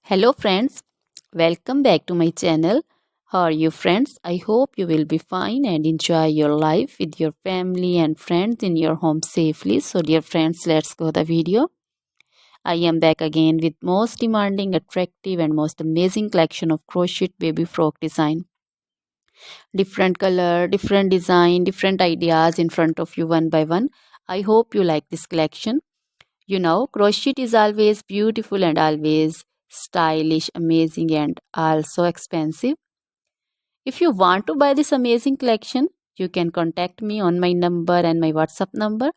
Hello friends, welcome back to my channel. How are you friends? I hope you will be fine and enjoy your life with your family and friends in your home safely. So dear friends, let's go the video. I am back again with most demanding, attractive and most amazing collection of crochet baby frock design. Different color, different design, different ideas in front of you one by one. I hope you like this collection. Crochet is always beautiful and always stylish, amazing, and also expensive. If you want to buy this amazing collection, you can contact me on my number and my WhatsApp number.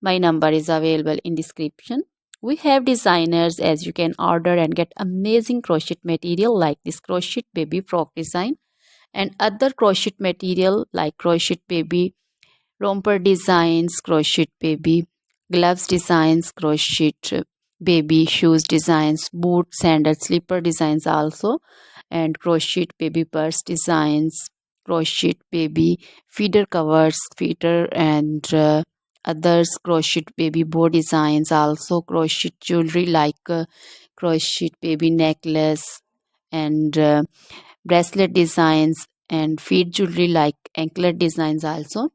My number is available in description. We have designers as you can order and get amazing crochet material like this crochet baby frock design and other crochet material like crochet baby romper designs, crochet baby gloves designs, crochet baby shoes designs, boot, sandal, slipper designs also, and crochet baby purse designs, crochet baby feeder covers, feeder and others, crochet baby bow designs also, crochet jewelry like crochet baby necklace and bracelet designs and feet jewelry like anklet designs also.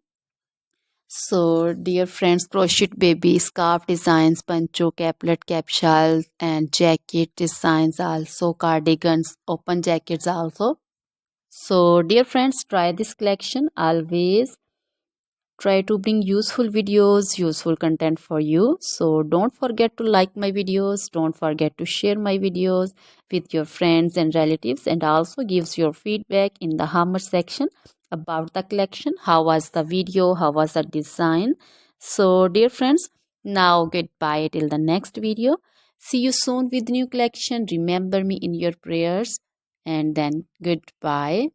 So, dear friends, crochet baby scarf designs, pancho, caplet, capsule, and jacket designs also, cardigans, open jackets also. So, dear friends, try this collection. Always try to bring useful videos, useful content for you. So, don't forget to like my videos. Don't forget to share my videos with your friends and relatives, and also gives your feedback in the hammer section about the collection. How was the video? How was the design? So, dear friends, now goodbye till the next video. See you soon with new collection. Remember me in your prayers, and then goodbye.